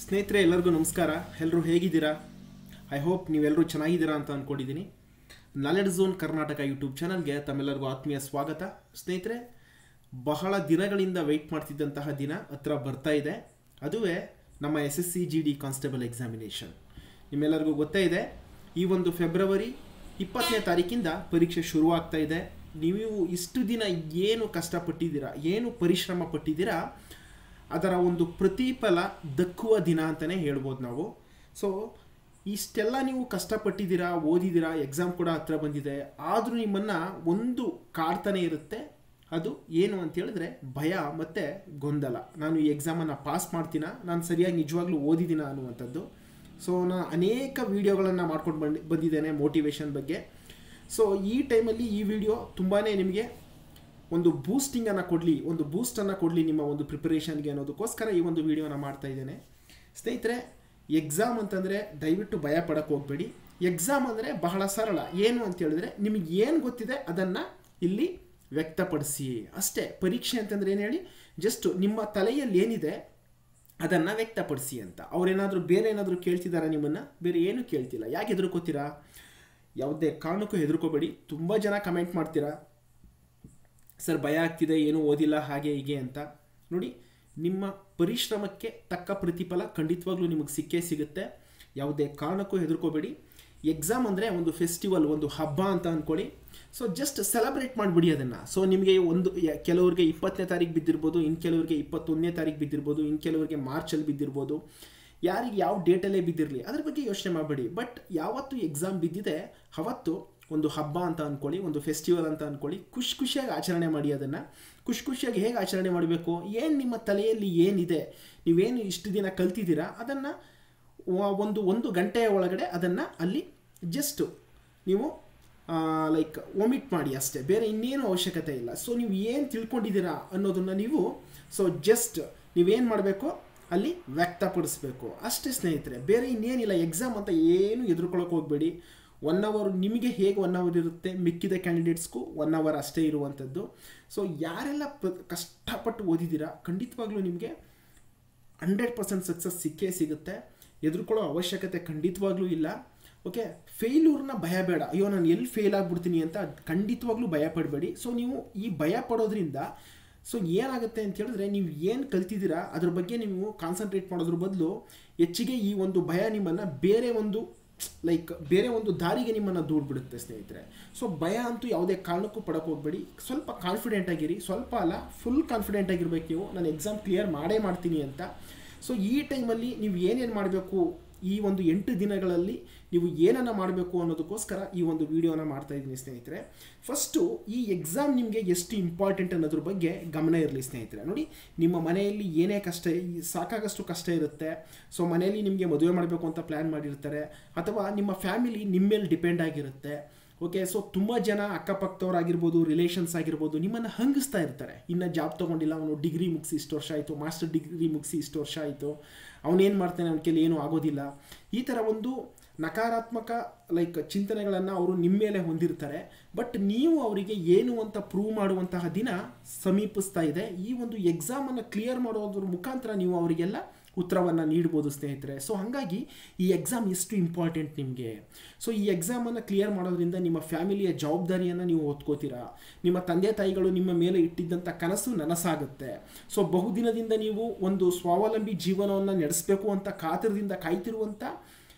ಸ್ನೇಹಿತರೆ ಎಲ್ಲರಿಗೂ ನಮಸ್ಕಾರ. ಎಲ್ಲರೂ ಹೇಗಿದ್ದೀರಾ? ಐ ಹೋಪ್ ನೀವೆಲ್ಲರೂ ಚೆನ್ನಾಗಿದ್ದೀರಾ ಅಂತ ಅಂದ್ಕೊಂಡಿದ್ದೀನಿ. ನಾಲೆಡ್ಜ್ ಝೋನ್ ಕರ್ನಾಟಕ ಯೂಟ್ಯೂಬ್ ಚಾನಲ್ಗೆ ತಮ್ಮೆಲ್ಲರಿಗೂ ಆತ್ಮೀಯ ಸ್ವಾಗತ. ಸ್ನೇಹಿತರೆ, ಬಹಳ ದಿನಗಳಿಂದ ವೆಯ್ಟ್ ಮಾಡ್ತಿದ್ದಂತಹ ದಿನ ಹತ್ರ ಬರ್ತಾ ಇದೆ. ಅದುವೇ ನಮ್ಮ SSC GD ಕಾನ್ಸ್ಟೇಬಲ್ ಎಕ್ಸಾಮಿನೇಷನ್. ನಿಮ್ಮೆಲ್ಲರಿಗೂ ಗೊತ್ತೇ ಇದೆ, ಈ ಒಂದು ಫೆಬ್ರವರಿ 20ನೇ ತಾರೀಕಿಂದ ಪರೀಕ್ಷೆ ಶುರುವಾಗ್ತಾ ಇದೆ. ನೀವು ಇಷ್ಟು ದಿನ ಏನು ಕಷ್ಟಪಟ್ಟಿದ್ದೀರಾ, ಏನು ಪರಿಶ್ರಮ ಪಟ್ಟಿದ್ದೀರಾ, ಅದರ ಒಂದು ಪ್ರತಿಫಲ ದಕ್ಕುವ ದಿನ ಅಂತಲೇ ಹೇಳ್ಬೋದು ನಾವು. ಸೊ ಇಷ್ಟೆಲ್ಲ ನೀವು ಕಷ್ಟಪಟ್ಟಿದ್ದೀರಾ, ಓದಿದ್ದೀರಾ, ಎಕ್ಸಾಮ್ ಕೂಡ ಹತ್ರ ಬಂದಿದೆ. ಆದರೂ ನಿಮ್ಮನ್ನು ಒಂದು ಕಾಡ್ತಾನೆ ಇರುತ್ತೆ. ಅದು ಏನು ಅಂತ ಹೇಳಿದ್ರೆ ಭಯ ಮತ್ತು ಗೊಂದಲ. ನಾನು ಈ ಎಕ್ಸಾಮನ್ನು ಪಾಸ್ ಮಾಡ್ತೀನಾ, ನಾನು ಸರಿಯಾಗಿ ನಿಜವಾಗ್ಲೂ ಓದಿದ್ದೀನ ಅನ್ನುವಂಥದ್ದು. ಸೊ ನಾನು ಅನೇಕ ವೀಡಿಯೋಗಳನ್ನು ಮಾಡ್ಕೊಂಡು ಬಂದಿದ್ದೇನೆ ಮೋಟಿವೇಶನ್ ಬಗ್ಗೆ. ಸೊ ಈ ಟೈಮಲ್ಲಿ ಈ ವಿಡಿಯೋ ತುಂಬಾ ನಿಮಗೆ ಒಂದು ಬೂಸ್ಟಿಂಗನ್ನು ಕೊಡಲಿ, ಒಂದು ಬೂಸ್ಟನ್ನು ಕೊಡಲಿ ನಿಮ್ಮ ಒಂದು ಪ್ರಿಪರೇಷನ್ಗೆ ಅನ್ನೋದಕ್ಕೋಸ್ಕರ ಈ ಒಂದು ವಿಡಿಯೋನ ಮಾಡ್ತಾ ಇದ್ದೇನೆ. ಸ್ನೇಹಿತರೆ, ಎಕ್ಸಾಮ್ ಅಂತಂದರೆ ದಯವಿಟ್ಟು ಭಯ ಪಡೋಕ್ಕೆ ಹೋಗಬೇಡಿ. ಎಕ್ಸಾಮ್ ಅಂದರೆ ಬಹಳ ಸರಳ. ಏನು ಅಂತ ಹೇಳಿದ್ರೆ ನಿಮಗೆ ಏನು ಗೊತ್ತಿದೆ ಅದನ್ನು ಇಲ್ಲಿ ವ್ಯಕ್ತಪಡಿಸಿ ಅಷ್ಟೇ. ಪರೀಕ್ಷೆ ಅಂತಂದರೆ ಏನು ಹೇಳಿ, ಜಸ್ಟ್ ನಿಮ್ಮ ತಲೆಯಲ್ಲಿ ಏನಿದೆ ಅದನ್ನು ವ್ಯಕ್ತಪಡಿಸಿ ಅಂತ. ಅವರೇನಾದರೂ ಬೇರೆ ಏನಾದರೂ ಕೇಳ್ತಿದ್ದಾರಾ ನಿಮ್ಮನ್ನು? ಬೇರೆ ಏನೂ ಕೇಳ್ತಿಲ್ಲ. ಯಾಕೆ ಹೆದರ್ಕೋತೀರಾ? ಯಾವುದೇ ಕಾರಣಕ್ಕೂ ಹೆದರ್ಕೋಬೇಡಿ. ತುಂಬ ಜನ ಕಮೆಂಟ್ ಮಾಡ್ತೀರಾ, ಸರ್ ಭಯ ಆಗ್ತಿದೆ, ಏನೂ ಓದಿಲ್ಲ, ಹಾಗೆ ಹೀಗೆ ಅಂತ. ನೋಡಿ, ನಿಮ್ಮ ಪರಿಶ್ರಮಕ್ಕೆ ತಕ್ಕ ಪ್ರತಿಫಲ ಖಂಡಿತವಾಗ್ಲೂ ನಿಮಗೆ ಸಿಕ್ಕೇ ಸಿಗುತ್ತೆ. ಯಾವುದೇ ಕಾರಣಕ್ಕೂ ಹೆದರ್ಕೋಬೇಡಿ. ಎಕ್ಸಾಮ್ ಅಂದರೆ ಒಂದು ಫೆಸ್ಟಿವಲ್, ಒಂದು ಹಬ್ಬ ಅಂತ ಅಂದ್ಕೊಳ್ಳಿ. ಸೊ ಜಸ್ಟ್ ಸೆಲೆಬ್ರೇಟ್ ಮಾಡಿಬಿಡಿ ಅದನ್ನು. ಸೊ ನಿಮಗೆ ಕೆಲವ್ರಿಗೆ 20ನೇ ತಾರೀಕು ಬಿದ್ದಿರ್ಬೋದು, ಇನ್ನು ಕೆಲವರಿಗೆ 21ನೇ ತಾರೀಕು ಬಿದ್ದಿರ್ಬೋದು, ಇನ್ನು ಕೆಲವರಿಗೆ ಮಾರ್ಚಲ್ಲಿ ಬಿದ್ದಿರ್ಬೋದು. ಯಾರಿಗೆ ಯಾವ ಡೇಟಲ್ಲೇ ಬಿದ್ದಿರಲಿ ಅದ್ರ ಬಗ್ಗೆ ಯೋಚನೆ ಮಾಡಬೇಡಿ. ಬಟ್ ಯಾವತ್ತು ಎಕ್ಸಾಮ್ ಬಿದ್ದಿದೆ ಅವತ್ತು ಒಂದು ಹಬ್ಬ ಅಂತ ಅಂದ್ಕೊಳ್ಳಿ, ಒಂದು ಫೆಸ್ಟಿವಲ್ ಅಂತ ಅಂದ್ಕೊಳ್ಳಿ. ಖುಷಿಯಾಗಿ ಆಚರಣೆ ಮಾಡಿ. ಅದನ್ನು ಖುಷಿಯಾಗಿ ಹೇಗೆ ಆಚರಣೆ ಮಾಡಬೇಕು, ಏನು ನಿಮ್ಮ ತಲೆಯಲ್ಲಿ ಏನಿದೆ, ನೀವೇನು ಇಷ್ಟು ದಿನ ಕಲ್ತಿದ್ದೀರಾ ಅದನ್ನು ಒಂದು ಗಂಟೆಯ ಒಳಗಡೆ ಅದನ್ನು ಅಲ್ಲಿ ಜಸ್ಟ್ ನೀವು ಲೈಕ್ ಒಮಿಟ್ ಮಾಡಿ ಅಷ್ಟೇ. ಬೇರೆ ಇನ್ನೇನು ಅವಶ್ಯಕತೆ ಇಲ್ಲ. ಸೊ ನೀವು ಏನು ತಿಳ್ಕೊಂಡಿದ್ದೀರಾ ಅನ್ನೋದನ್ನು ನೀವು ಜಸ್ಟ್ ನೀವೇನು ಮಾಡಬೇಕು, ಅಲ್ಲಿ ವ್ಯಕ್ತಪಡಿಸ್ಬೇಕು ಅಷ್ಟೇ ಸ್ನೇಹಿತರೆ. ಬೇರೆ ಇನ್ನೇನಿಲ್ಲ. ಎಕ್ಸಾಮ್ ಅಂತ ಏನು ಎದುರ್ಕೊಳ್ಳೋಕೆ ಹೋಗಬೇಡಿ. 1 ಅವರ್ ನಿಮಗೆ ಹೇಗೆ 1 ಅವರ್ ಇರುತ್ತೆ, ಮಿಕ್ಕಿದ ಕ್ಯಾಂಡಿಡೇಟ್ಸ್ಗೂ 1 ಅವರ್ ಅಷ್ಟೇ ಇರುವಂಥದ್ದು. ಸೊ ಯಾರೆಲ್ಲ ಕಷ್ಟಪಟ್ಟು ಓದಿದ್ದೀರಾ ಖಂಡಿತವಾಗ್ಲೂ ನಿಮಗೆ 100% ಸಕ್ಸಸ್ ಸಿಕ್ಕೇ ಸಿಗುತ್ತೆ. ಎದುರ್ಕೊಳ್ಳೋ ಅವಶ್ಯಕತೆ ಖಂಡಿತವಾಗ್ಲೂ ಇಲ್ಲ. ಓಕೆ, ಫೇಲ್ಯೂರ್ನ ಭಯ ಬೇಡ. ಅಯ್ಯೋ ನಾನು ಎಲ್ಲಿ ಫೇಲ್ ಆಗಿಬಿಡ್ತೀನಿ ಅಂತ ಖಂಡಿತವಾಗ್ಲೂ ಭಯ ಪಡಬೇಡಿ. ಸೊ ನೀವು ಈ ಭಯ ಪಡೋದ್ರಿಂದ ಏನಾಗುತ್ತೆ ಅಂತ ಹೇಳಿದ್ರೆ, ನೀವು ಏನು ಕಲ್ತಿದ್ದೀರಾ ಅದ್ರ ಬಗ್ಗೆ ನೀವು ಕಾನ್ಸಂಟ್ರೇಟ್ ಮಾಡೋದ್ರ ಬದಲು ಹೆಚ್ಚಿಗೆ ಈ ಒಂದು ಭಯ ನಿಮ್ಮನ್ನು ಬೇರೆ ಒಂದು ದಾರಿಗೆ ನಿಮ್ಮನ್ನು ದೂಡ್ಬಿಡುತ್ತೆ ಸ್ನೇಹಿತರೆ. ಸೊ ಭಯ ಅಂತೂ ಯಾವುದೇ ಕಾರಣಕ್ಕೂ ಪಡಕ್ಕೆ ಹೋಗಬೇಡಿ. ಸ್ವಲ್ಪ ಕಾನ್ಫಿಡೆಂಟ್ ಆಗಿರಿ. ಸ್ವಲ್ಪ ಅಲ್ಲ, ಫುಲ್ ಕಾನ್ಫಿಡೆಂಟ್ ಆಗಿರ್ಬೇಕು ನೀವು, ನಾನು ಎಕ್ಸಾಮ್ ಕ್ಲಿಯರ್ ಮಾಡೇ ಮಾಡ್ತೀನಿ ಅಂತ. ಸೊ ಈ ಟೈಮಲ್ಲಿ ನೀವು ಏನೇನು ಮಾಡಬೇಕು, ಈ ಒಂದು 8 ದಿನಗಳಲ್ಲಿ ನೀವು ಏನನ್ನು ಮಾಡಬೇಕು ಅನ್ನೋದಕ್ಕೋಸ್ಕರ ಈ ಒಂದು ವಿಡಿಯೋನ ಮಾಡ್ತಾ ಇದ್ದೀನಿ ಸ್ನೇಹಿತರೆ. ಫಸ್ಟು ಈ ಎಕ್ಸಾಮ್ ನಿಮಗೆ ಎಷ್ಟು ಇಂಪಾರ್ಟೆಂಟ್ ಅನ್ನೋದ್ರ ಬಗ್ಗೆ ಗಮನ ಇರಲಿ ಸ್ನೇಹಿತರೆ. ನೋಡಿ, ನಿಮ್ಮ ಮನೆಯಲ್ಲಿ ಏನೇ ಕಷ್ಟ, ಸಾಕಾಗಷ್ಟು ಕಷ್ಟ ಇರುತ್ತೆ. ಸೊ ಮನೆಯಲ್ಲಿ ನಿಮಗೆ ಮದುವೆ ಮಾಡಬೇಕು ಅಂತ ಪ್ಲ್ಯಾನ್ ಮಾಡಿರ್ತಾರೆ, ಅಥವಾ ನಿಮ್ಮ ಫ್ಯಾಮಿಲಿ ನಿಮ್ಮ ಮೇಲೆ ಡಿಪೆಂಡ್ ಆಗಿರುತ್ತೆ. ಓಕೆ, ಸೊ ತುಂಬ ಜನ ಅಕ್ಕಪಕ್ಕದವರಾಗಿರ್ಬೋದು, ರಿಲೇಷನ್ಸ್ ಆಗಿರ್ಬೋದು, ನಿಮ್ಮನ್ನು ಹಂಗಿಸ್ತಾ ಇರ್ತಾರೆ. ಇನ್ನು ಜಾಬ್ ತೊಗೊಂಡಿಲ್ಲ, ಅವನು ಡಿಗ್ರಿ ಮುಗಿಸಿ ಇಷ್ಟು ವರ್ಷ ಆಯಿತು, ಮಾಸ್ಟರ್ ಡಿಗ್ರಿ ಮುಗಿಸಿ ಇಷ್ಟು ವರ್ಷ ಆಯಿತು, ಅವನೇನು ಮಾಡ್ತಾನೆ, ಅವನ ಕೈಲಿ ಏನೂ ಆಗೋದಿಲ್ಲ. ಈ ಥರ ಒಂದು ನಕಾರಾತ್ಮಕ ಚಿಂತನೆಗಳನ್ನು ಅವರು ನಿಮ್ಮ ಮೇಲೆ ಹೊಂದಿರ್ತಾರೆ. ಬಟ್ ನೀವು ಅವರಿಗೆ ಏನು ಅಂತ ಪ್ರೂವ್ ಮಾಡುವಂತಹ ದಿನ ಸಮೀಪಿಸ್ತಾ ಇದೆ. ಈ ಒಂದು ಎಕ್ಸಾಮನ್ನು ಕ್ಲಿಯರ್ ಮಾಡೋದ್ರ ಮುಖಾಂತರ ನೀವು ಅವರಿಗೆಲ್ಲ ಉತ್ತರವನ್ನು ನೀಡ್ಬೋದು ಸ್ನೇಹಿತರೆ. ಸೊ ಹಾಗಾಗಿ ಈ ಎಕ್ಸಾಮ್ ಎಷ್ಟು ಇಂಪಾರ್ಟೆಂಟ್ ನಿಮಗೆ. ಸೊ ಈ ಎಕ್ಸಾಮನ್ನು ಕ್ಲಿಯರ್ ಮಾಡೋದ್ರಿಂದ ನಿಮ್ಮ ಫ್ಯಾಮಿಲಿಯ ಜವಾಬ್ದಾರಿಯನ್ನು ನೀವು ಹೊತ್ಕೋತೀರಾ. ನಿಮ್ಮ ತಂದೆ ತಾಯಿಗಳು ನಿಮ್ಮ ಮೇಲೆ ಇಟ್ಟಿದ್ದಂಥ ಕನಸು ನನಸಾಗುತ್ತೆ. ಸೊ ಬಹುದಿನದಿಂದ ನೀವು ಒಂದು ಸ್ವಾವಲಂಬಿ ಜೀವನವನ್ನು ನಡೆಸಬೇಕು ಅಂತ ಕಾತರದಿಂದ ಕಾಯ್ತಿರುವಂಥ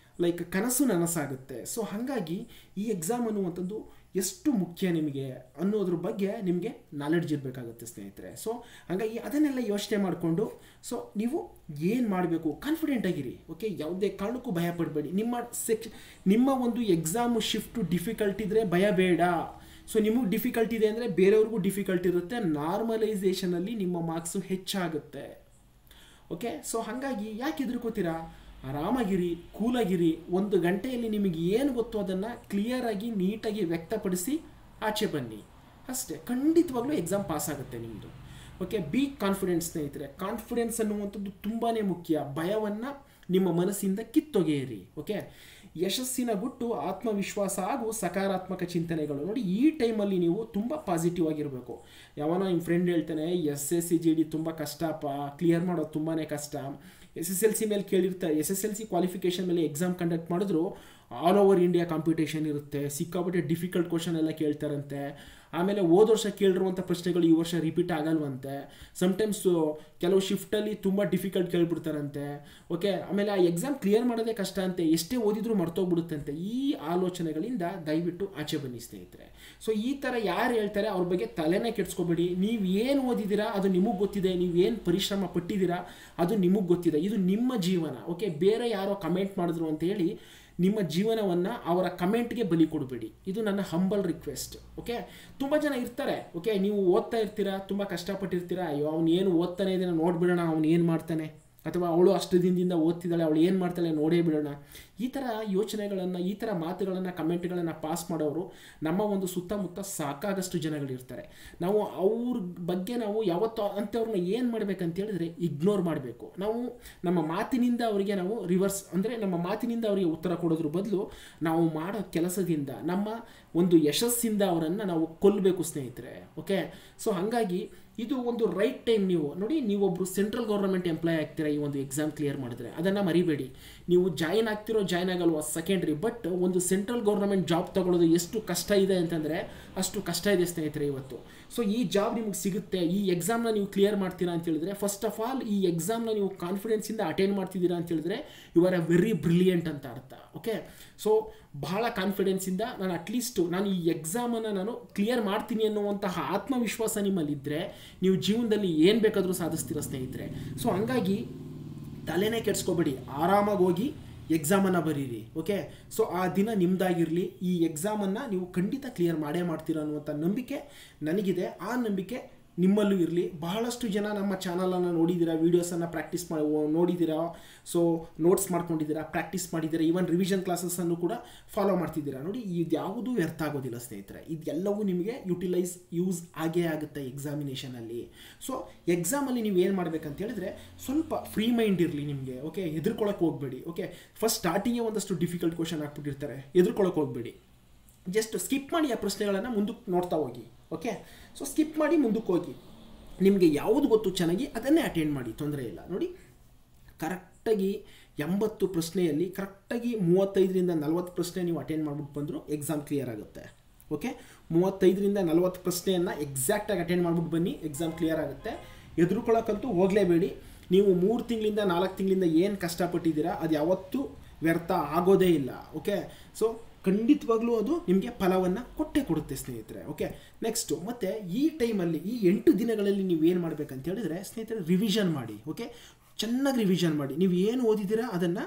ಕನಸು ನನಸಾಗುತ್ತೆ. ಸೊ ಹಾಗಾಗಿ ಈ ಎಕ್ಸಾಮ್ ಅನ್ನುವಂಥದ್ದು ಎಷ್ಟು ಮುಖ್ಯ ನಿಮಗೆ ಅನ್ನೋದ್ರ ಬಗ್ಗೆ ನಿಮಗೆ ನಾಲೆಡ್ಜ್ ಇರಬೇಕಾಗುತ್ತೆ ಸ್ನೇಹಿತರೆ. ಸೊ ಹಾಗಾಗಿ ಅದನ್ನೆಲ್ಲ ಯೋಚನೆ ಮಾಡಿಕೊಂಡು ನೀವು ಏನು ಮಾಡಬೇಕು, ಕಾನ್ಫಿಡೆಂಟ್ ಆಗಿರಿ. ಓಕೆ, ಯಾವುದೇ ಕಾರಣಕ್ಕೂ ಭಯ ಪಡಬೇಡಿ. ನಿಮ್ಮ ಒಂದು ಎಕ್ಸಾಮು ಶಿಫ್ಟು ಡಿಫಿಕಲ್ಟ್ ಇದ್ದರೆ ಭಯ ಬೇಡ. ಸೊ ನಿಮಗೆ ಡಿಫಿಕಲ್ಟ್ ಇದೆ ಅಂದರೆ ಬೇರೆಯವ್ರಿಗೂ ಡಿಫಿಕಲ್ಟ್ ಇರುತ್ತೆ. ನಾರ್ಮಲೈಸೇಷನಲ್ಲಿ ನಿಮ್ಮ ಮಾರ್ಕ್ಸು ಹೆಚ್ಚಾಗುತ್ತೆ. ಓಕೆ, ಸೊ ಹಾಗಾಗಿ ಯಾಕೆ ಹೆದರ್ಕೋತೀರಾ? ಆರಾಮಾಗಿರಿ, ಕೂಲಾಗಿರಿ. 1 ಗಂಟೆಯಲ್ಲಿ ನಿಮಗೆ ಏನು ಗೊತ್ತೋ ಅದನ್ನು ಕ್ಲಿಯರಾಗಿ ನೀಟಾಗಿ ವ್ಯಕ್ತಪಡಿಸಿ ಆಚೆ ಬನ್ನಿ ಅಷ್ಟೇ. ಖಂಡಿತವಾಗ್ಲೂ ಎಕ್ಸಾಮ್ ಪಾಸ್ ಆಗುತ್ತೆ ನಿಮ್ಮದು. ಓಕೆ, ಬಿ ಕಾನ್ಫಿಡೆನ್ಸ್ ಸ್ನೇಹಿತರೆ. ಕಾನ್ಫಿಡೆನ್ಸ್ ಅನ್ನುವಂಥದ್ದು ತುಂಬಾ ಮುಖ್ಯ. ಭಯವನ್ನು ನಿಮ್ಮ ಮನಸ್ಸಿಂದ ಕಿತ್ತೊಗೆಯಿರಿ. ಓಕೆ, ಯಶಸ್ಸಿನ ಗುಟ್ಟು ಆತ್ಮವಿಶ್ವಾಸ ಹಾಗೂ ಸಕಾರಾತ್ಮಕ ಚಿಂತನೆಗಳು. ನೋಡಿ, ಈ ಟೈಮಲ್ಲಿ ನೀವು ತುಂಬ ಪಾಸಿಟಿವ್ ಆಗಿರಬೇಕು. ಯಾವನೋ ನಿಮ್ಮ ಫ್ರೆಂಡ್ ಹೇಳ್ತಾನೆ SSC GD ತುಂಬ ಕಷ್ಟಪ್ಪ, ಕ್ಲಿಯರ್ ಮಾಡೋದು ತುಂಬಾ ಕಷ್ಟ, SSLC ಮೇಲೆ ಕೇಳಿರ್ತಾರೆ, SSLC ಕ್ವಾಲಿಫಿಕೇಷನ್ ಮೇಲೆ ಎಕ್ಸಾಮ್ ಕಂಡಕ್ಟ್ ಮಾಡಿದ್ರು ಆಲ್ ಓವರ್ ಇಂಡಿಯಾ ಕಾಂಪಿಟೇಷನ್ ಇರುತ್ತೆ, ಸಿಕ್ಕಾಪಟ್ಟೆ ಡಿಫಿಕಲ್ಟ್ ಕ್ವಶನ್ ಎಲ್ಲ ಕೇಳ್ತಾರಂತೆ. ಆಮೇಲೆ ಹೋದ ವರ್ಷ ಕೇಳಿರುವಂಥ ಪ್ರಶ್ನೆಗಳು ಈ ವರ್ಷ ರಿಪೀಟ್ ಆಗಲ್ವಂತೆ. ಸಮ್ಟೈಮ್ಸ್ ಕೆಲವು ಶಿಫ್ಟಲ್ಲಿ ತುಂಬ ಡಿಫಿಕಲ್ಟ್ ಕೇಳ್ಬಿಡ್ತಾರಂತೆ. ಓಕೆ, ಆಮೇಲೆ ಆ ಎಕ್ಸಾಮ್ ಕ್ಲಿಯರ್ ಮಾಡೋದೇ ಕಷ್ಟ ಅಂತೆ, ಎಷ್ಟೇ ಓದಿದ್ರೂ ಮರ್ತೋಗ್ಬಿಡುತ್ತಂತೆ. ಈ ಆಲೋಚನೆಗಳಿಂದ ದಯವಿಟ್ಟು ಆಚೆ ಬನ್ನಿ ಸ್ನೇಹಿತರೆ. ಸೊ ಈ ಥರ ಯಾರು ಹೇಳ್ತಾರೆ ಅವ್ರ ಬಗ್ಗೆ ತಲೆನೇ ಕೆಡಿಸ್ಕೋಬೇಡಿ. ನೀವು ಏನು ಓದಿದ್ದೀರಾ ಅದು ನಿಮಗೆ ಗೊತ್ತಿದೆ, ನೀವೇನು ಪರಿಶ್ರಮ ಪಟ್ಟಿದ್ದೀರಾ ಅದು ನಿಮಗೆ ಗೊತ್ತಿದೆ. ಇದು ನಿಮ್ಮ ಜೀವನ. ಓಕೆ, ಬೇರೆ ಯಾರೋ ಕಮೆಂಟ್ ಮಾಡಿದ್ರು ಅಂತ ಹೇಳಿ ನಿಮ್ಮ ಜೀವನವನ್ನು ಅವರ ಕಮೆಂಟ್ಗೆ ಬಲಿ ಕೊಡಬೇಡಿ. ಇದು ನನ್ನ ಹಂಬಲ್ ರಿಕ್ವೆಸ್ಟ್. ಓಕೆ, ತುಂಬ ಜನ ಇರ್ತಾರೆ. ಓಕೆ, ನೀವು ಓದ್ತಾ ಇರ್ತೀರಾ, ತುಂಬ ಕಷ್ಟಪಟ್ಟಿರ್ತೀರಾ, ಅಯ್ಯೋ ಅವ್ನು ಏನು ಓದ್ತಾನೆ ಇದನ್ನು ನೋಡ್ಬಿಡೋಣ, ಅವ್ನು ಏನು ಮಾಡ್ತಾನೆ, ಅಥವಾ ಅವಳು ಅಷ್ಟು ದಿನದಿಂದ ಓದ್ತಿದ್ದಾಳೆ, ಅವಳು ಏನು ಮಾಡ್ತಾಳೆ ನೋಡೇ ಬಿಡೋಣ. ಈ ಥರ ಯೋಚನೆಗಳನ್ನು, ಈ ಥರ ಮಾತುಗಳನ್ನು, ಕಮೆಂಟ್ಗಳನ್ನು ಪಾಸ್ ಮಾಡೋರು ನಮ್ಮ ಒಂದು ಸುತ್ತಮುತ್ತ ಸಾಕಾಗಷ್ಟು ಜನಗಳಿರ್ತಾರೆ. ನಾವು ಅವ್ರ ಬಗ್ಗೆ ನಾವು ಯಾವತ್ತೂ ಅಂಥವ್ರನ್ನ ಏನು ಮಾಡಬೇಕಂತ ಹೇಳಿದ್ರೆ ಇಗ್ನೋರ್ ಮಾಡಬೇಕು. ನಾವು ನಮ್ಮ ಮಾತಿನಿಂದ ಅವರಿಗೆ ನಾವು ರಿವರ್ಸ್, ಅಂದರೆ ನಮ್ಮ ಮಾತಿನಿಂದ ಅವರಿಗೆ ಉತ್ತರ ಕೊಡೋದ್ರ ಬದಲು ನಾವು ಮಾಡೋ ಕೆಲಸದಿಂದ, ನಮ್ಮ ಒಂದು ಯಶಸ್ಸಿಂದ ಅವರನ್ನು ನಾವು ಕೊಲ್ಲಬೇಕು ಸ್ನೇಹಿತರೆ. ಓಕೆ, ಸೊ ಹಾಗಾಗಿ ಇದು ಒಂದು ರೈಟ್ ಟೈಮ್. ನೀವು ನೋಡಿ, ನೀವೊಬ್ಬರು ಸೆಂಟ್ರಲ್ ಗೌರ್ಮೆಂಟ್ ಎಂಪ್ಲಾಯ್ ಆಗ್ತೀರಾ ಈ ಒಂದು ಎಕ್ಸಾಮ್ ಕ್ಲಿಯರ್ ಮಾಡಿದ್ರೆ, ಅದನ್ನು ಮರಿಬೇಡಿ. ನೀವು ಜಾಯಿನ್ ಆಗ್ತಿರೋ ಜಾಯಿನ್ ಆಗಲ್ವ ಸೆಕೆಂಡ್ರಿ, ಬಟ್ ಒಂದು ಸೆಂಟ್ರಲ್ ಗೌರ್ಮೆಂಟ್ ಜಾಬ್ ತಗೊಳ್ಳೋದು ಎಷ್ಟು ಕಷ್ಟ ಇದೆ ಅಂತಂದರೆ ಅಷ್ಟು ಕಷ್ಟ ಇದೆ ಸ್ನೇಹಿತರೆ ಇವತ್ತು. ಸೊ ಈ ಜಾಬ್ ನಿಮಗೆ ಸಿಗುತ್ತೆ, ಈ ಎಕ್ಸಾಮ್ನ ನೀವು ಕ್ಲಿಯರ್ ಮಾಡ್ತೀರಾ ಅಂತ ಹೇಳಿದ್ರೆ, ಫಸ್ಟ್ ಆಫ್ ಆಲ್ ಈ ಎಕ್ಸಾಮ್ನ ನೀವು ಕಾನ್ಫಿಡೆನ್ಸಿಂದ ಅಟೆಂಡ್ ಮಾಡ್ತಿದ್ದೀರಾ ಅಂತ ಹೇಳಿದ್ರೆ you are a very brilliant ಅಂತ ಅರ್ಥ. ಓಕೆ, ಸೊ ಬಹಳ ಕಾನ್ಫಿಡೆನ್ಸಿಂದ ನಾನು ಅಟ್ಲೀಸ್ಟ್ ನಾನು ಈ ಎಕ್ಸಾಮನ್ನು ನಾನು ಕ್ಲಿಯರ್ ಮಾಡ್ತೀನಿ ಅನ್ನುವಂತಹ ಆತ್ಮವಿಶ್ವಾಸ ನಿಮ್ಮಲ್ಲಿದ್ದರೆ ನೀವು ಜೀವನದಲ್ಲಿ ಏನು ಬೇಕಾದರೂ ಸಾಧಿಸ್ತೀರ ಸ್ನೇಹಿತರೆ. ಸೊ ಹಂಗಾಗಿ ತಲೆನೇ ಕೆಡಿಸ್ಕೋಬೇಡಿ, ಆರಾಮಾಗಿ ಹೋಗಿ ಎಕ್ಸಾಮನ್ನು ಬರೀರಿ. ಓಕೆ, ಸೊ ಆ ದಿನ ನಿಮ್ಮದಾಗಿರಲಿ. ಈ ಎಕ್ಸಾಮನ್ನು ನೀವು ಖಂಡಿತ ಕ್ಲಿಯರ್ ಮಾಡೇ ಮಾಡ್ತೀರ ಅನ್ನುವಂಥ ನಂಬಿಕೆ ನನಗಿದೆ. ಆ ನಂಬಿಕೆ ನಿಮ್ಮಲ್ಲೂ ಇರಲಿ. ಬಹಳಷ್ಟು ಜನ ನಮ್ಮ ಚಾನಲನ್ನು ನೋಡಿದ್ದೀರಾ, ವೀಡಿಯೋಸನ್ನು ಪ್ರಾಕ್ಟೀಸ್ ಮಾಡಿ ನೋಡಿದ್ದೀರಾ, ಸೊ ನೋಟ್ಸ್ ಮಾಡ್ಕೊಂಡಿದ್ದೀರಾ, ಪ್ರಾಕ್ಟೀಸ್ ಮಾಡಿದ್ದೀರಾ, ಈವನ್ ರಿವಿಷನ್ ಕ್ಲಾಸಸ್ಸನ್ನು ಕೂಡ ಫಾಲೋ ಮಾಡ್ತಿದ್ದೀರಾ. ನೋಡಿ, ಇದ್ಯಾವುದೂ ವ್ಯರ್ಥ ಆಗೋದಿಲ್ಲ ಸ್ನೇಹಿತರೆ. ಇದೆಲ್ಲವೂ ನಿಮಗೆ ಯೂಸ್ ಆಗೇ ಆಗುತ್ತೆ ಎಕ್ಸಾಮಿನೇಷನಲ್ಲಿ. ಸೊ ಎಕ್ಸಾಮಲ್ಲಿ ನೀವು ಏನು ಮಾಡಬೇಕಂತ ಹೇಳಿದ್ರೆ ಸ್ವಲ್ಪ ಫ್ರೀ ಮೈಂಡ್ ಇರಲಿ ನಿಮಗೆ. ಓಕೆ, ಹೆದರ್ಕೊಳ್ಳೋಕೆ ಹೋಗಬೇಡಿ. ಓಕೆ, ಫಸ್ಟ್ ಸ್ಟಾರ್ಟಿಂಗೇ ಒಂದಷ್ಟು ಡಿಫಿಕಲ್ಟ್ ಕ್ವಶನ್ ಹಾಕ್ಬಿಟ್ಟಿರ್ತಾರೆ, ಹೆದರ್ಕೊಳ್ಳೋಕೆ ಹೋಗಬೇಡಿ. ಜಸ್ಟ್ ಸ್ಕಿಪ್ ಮಾಡಿ ಆ ಪ್ರಶ್ನೆಗಳನ್ನು ಮುಂದಕ್ಕೆ ನೋಡ್ತಾ ಹೋಗಿ. ಓಕೆ, ಸೊ ಸ್ಕಿಪ್ ಮಾಡಿ ಮುಂದಕ್ಕೆ ಹೋಗಿ. ನಿಮಗೆ ಯಾವುದು ಗೊತ್ತು ಚೆನ್ನಾಗಿ ಅದನ್ನೇ ಅಟೆಂಡ್ ಮಾಡಿ, ತೊಂದರೆ ಇಲ್ಲ. ನೋಡಿ, ಕರೆಕ್ಟಾಗಿ 80 ಪ್ರಶ್ನೆಯಲ್ಲಿ ಕರೆಕ್ಟಾಗಿ 35ರಿಂದ 40 ಪ್ರಶ್ನೆ ನೀವು ಅಟೆಂಡ್ ಮಾಡ್ಬಿಟ್ಟು ಬಂದರೂ ಎಕ್ಸಾಮ್ ಕ್ಲಿಯರ್ ಆಗುತ್ತೆ. ಓಕೆ, 35ರಿಂದ 40 ಪ್ರಶ್ನೆಯನ್ನು ಎಕ್ಸಾಕ್ಟಾಗಿ ಅಟೆಂಡ್ ಮಾಡ್ಬಿಟ್ಟು ಬನ್ನಿ, ಎಕ್ಸಾಮ್ ಕ್ಲಿಯರ್ ಆಗುತ್ತೆ. ಹೆದರ್ಕೊಳ್ಳೋಕ್ಕಂತೂ ಹೋಗಲೇಬೇಡಿ. ನೀವು 3 ತಿಂಗಳಿಂದ 4 ತಿಂಗಳಿಂದ ಏನು ಕಷ್ಟಪಟ್ಟಿದ್ದೀರಾ ಅದು ಯಾವತ್ತೂ ವ್ಯರ್ಥ ಆಗೋದೇ ಇಲ್ಲ. ಓಕೆ, ಸೊ ಖಂಡಿತವಾಗ್ಲೂ ಅದು ನಿಮಗೆ ಫಲವನ್ನು ಕೊಟ್ಟೇ ಕೊಡುತ್ತೆ ಸ್ನೇಹಿತರೆ. ಓಕೆ, ನೆಕ್ಸ್ಟು ಮತ್ತು ಈ ಟೈಮಲ್ಲಿ ಈ 8 ದಿನಗಳಲ್ಲಿ ನೀವು ಏನು ಮಾಡಬೇಕಂತ ಹೇಳಿದ್ರೆ ಸ್ನೇಹಿತರೆ ರಿವಿಷನ್ ಮಾಡಿ. ಓಕೆ, ಚೆನ್ನಾಗಿ ರಿವಿಷನ್ ಮಾಡಿ. ನೀವು ಏನು ಓದಿದ್ದೀರಾ ಅದನ್ನು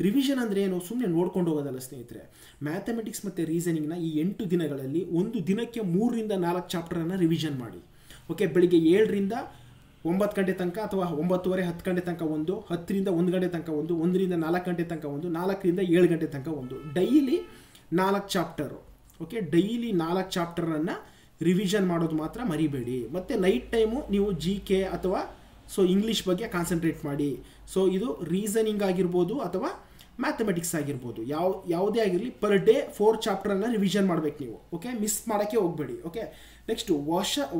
ರಿವಿಷನ್ ಅಂದರೆ ಏನು, ಸುಮ್ಮನೆ ನೋಡ್ಕೊಂಡು ಹೋಗೋದಲ್ಲ ಸ್ನೇಹಿತರೆ. ಮ್ಯಾಥಮೆಟಿಕ್ಸ್ ಮತ್ತು ರೀಸನಿಂಗ್ನ ಈ 8 ದಿನಗಳಲ್ಲಿ ಒಂದು ದಿನಕ್ಕೆ 3ರಿಂದ 4 ಚಾಪ್ಟರನ್ನು ರಿವಿಷನ್ ಮಾಡಿ. ಓಕೆ, ಬೆಳಿಗ್ಗೆ 7ರಿಂದ 9 ಗಂಟೆ ತನಕ ಅಥವಾ 9:30 10 ಗಂಟೆ ತನಕ ಒಂದು, 10ರಿಂದ 1 ಗಂಟೆ ತನಕ ಒಂದು, 1ರಿಂದ 4 ಗಂಟೆ ತನಕ ಒಂದು, 4ರಿಂದ 7 ಗಂಟೆ ತನಕ ಒಂದು, ಡೈಲಿ 4 ಚಾಪ್ಟರು. ಓಕೆ, ಡೈಲಿ 4 ಚಾಪ್ಟರನ್ನು ರಿವಿಷನ್ ಮಾಡೋದು ಮಾತ್ರ ಮರಿಬೇಡಿ. ಮತ್ತು ನೈಟ್ ಟೈಮು ನೀವು GK ಅಥವಾ ಸೊ ಇಂಗ್ಲೀಷ್ ಬಗ್ಗೆ ಕಾನ್ಸಂಟ್ರೇಟ್ ಮಾಡಿ. ಸೊ ಇದು ರೀಸನಿಂಗ್ ಆಗಿರ್ಬೋದು ಅಥವಾ ಮ್ಯಾಥಮೆಟಿಕ್ಸ್ ಆಗಿರ್ಬೋದು, ಯಾವುದೇ ಆಗಿರಲಿ ಪರ್ ಡೇ 4 ಚಾಪ್ಟರನ್ನು ರಿವಿಷನ್ ಮಾಡಬೇಕು ನೀವು. ಓಕೆ, ಮಿಸ್ ಮಾಡೋಕ್ಕೆ ಹೋಗಬೇಡಿ. ಓಕೆ, ನೆಕ್ಸ್ಟು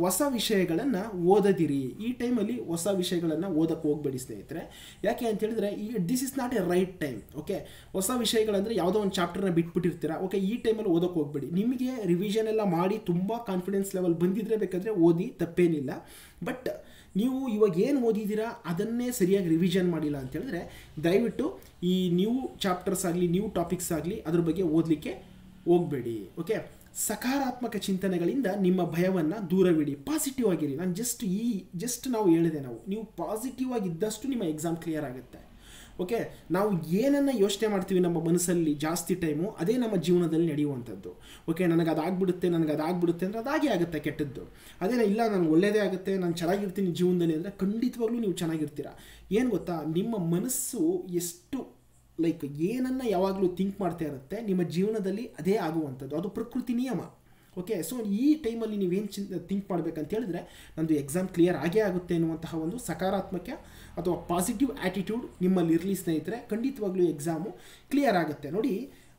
ಹೊಸ ವಿಷಯಗಳನ್ನು ಓದದಿರಿ. ಈ ಟೈಮಲ್ಲಿ ಹೊಸ ವಿಷಯಗಳನ್ನು ಓದಕ್ಕೆ ಹೋಗಬೇಡಿ ಸ್ನೇಹಿತರೆ. ಯಾಕೆ ಅಂತ ಹೇಳಿದ್ರೆ this is not A right time. Okay, ಹೊಸ ವಿಷಯಗಳಂದರೆ ಯಾವುದೋ ಒಂದು ಚಾಪ್ಟರ್ನ ಬಿಟ್ಬಿಟ್ಟಿರ್ತೀರಾ. ಓಕೆ, ಈ ಟೈಮಲ್ಲಿ ಓದಕ್ಕೆ ಹೋಗಬೇಡಿ. ನಿಮಗೆ ರಿವಿಷನ್ ಎಲ್ಲ ಮಾಡಿ ತುಂಬ ಕಾನ್ಫಿಡೆನ್ಸ್ ಲೆವೆಲ್ ಬಂದಿದ್ರೆ ಬೇಕಾದರೆ ಓದಿ, ತಪ್ಪೇನಿಲ್ಲ. ಬಟ್ ನೀವು ಇವಾಗ ಏನು ಓದಿದ್ದೀರಾ ಅದನ್ನೇ ಸರಿಯಾಗಿ ರಿವಿಷನ್ ಮಾಡಿಲ್ಲ ಅಂತ ಹೇಳಿದ್ರೆ ದಯವಿಟ್ಟು ಈ ನ್ಯೂ ಚಾಪ್ಟರ್ಸ್ ಆಗಲಿ, ನ್ಯೂ ಟಾಪಿಕ್ಸ್ ಆಗಲಿ ಅದ್ರ ಬಗ್ಗೆ ಓದಲಿಕ್ಕೆ ಹೋಗಬೇಡಿ. ಓಕೆ, ಸಕಾರಾತ್ಮಕ ಚಿಂತನೆಗಳಿಂದ ನಿಮ್ಮ ಭಯವನ್ನು ದೂರವಿಡಿ, ಪಾಸಿಟಿವ್ ಆಗಿರಿ. ನಾನು ಜಸ್ಟ್ ನಾವು ಹೇಳಿದೆ, ನೀವು ಪಾಸಿಟಿವ್ ಆಗಿದ್ದಷ್ಟು ನಿಮ್ಮ ಎಕ್ಸಾಮ್ ಕ್ಲಿಯರ್ ಆಗುತ್ತೆ. ಓಕೆ, ನಾವು ಏನನ್ನು ಯೋಚನೆ ಮಾಡ್ತೀವಿ ನಮ್ಮ ಮನಸ್ಸಲ್ಲಿ ಜಾಸ್ತಿ ಟೈಮು, ಅದೇ ನಮ್ಮ ಜೀವನದಲ್ಲಿ ನಡೆಯುವಂಥದ್ದು. ಓಕೆ, ನನಗೆ ಅದಾಗ್ಬಿಡುತ್ತೆ ಅಂದರೆ ಅದಾಗೇ ಆಗುತ್ತೆ ಕೆಟ್ಟದ್ದು. ಅದೇ ಇಲ್ಲ ನನಗೆ ಒಳ್ಳೆಯದೇ ಆಗುತ್ತೆ, ನಾನು ಚೆನ್ನಾಗಿರ್ತೀನಿ ಜೀವನದಲ್ಲಿ ಅಂದರೆ ಖಂಡಿತವಾಗ್ಲೂ ನೀವು ಚೆನ್ನಾಗಿರ್ತೀರ. ಏನು ಗೊತ್ತಾ, ನಿಮ್ಮ ಮನಸ್ಸು ಎಷ್ಟು ಏನನ್ನು ಯಾವಾಗಲೂ ಥಿಂಕ್ ಮಾಡ್ತಾ ಇರುತ್ತೆ, ನಿಮ್ಮ ಜೀವನದಲ್ಲಿ ಅದೇ ಆಗುವಂಥದ್ದು. ಅದು ಪ್ರಕೃತಿ ನಿಯಮ. ಓಕೆ, ಸೊ ಈ ಟೈಮಲ್ಲಿ ನೀವೇನು ಥಿಂಕ್ ಮಾಡಬೇಕಂತ ಹೇಳಿದ್ರೆ ನಂದು ಎಕ್ಸಾಮ್ ಕ್ಲಿಯರ್ ಆಗೇ ಆಗುತ್ತೆ ಅನ್ನುವಂತಹ ಒಂದು ಸಕಾರಾತ್ಮಕ ಅಥವಾ ಪಾಸಿಟಿವ್ ಆ್ಯಟಿಟ್ಯೂಡ್ ನಿಮ್ಮಲ್ಲಿ ಇರಲಿ ಸ್ನೇಹಿತರೆ. ಖಂಡಿತವಾಗ್ಲೂ ಎಕ್ಸಾಮು ಕ್ಲಿಯರ್ ಆಗುತ್ತೆ. ನೋಡಿ,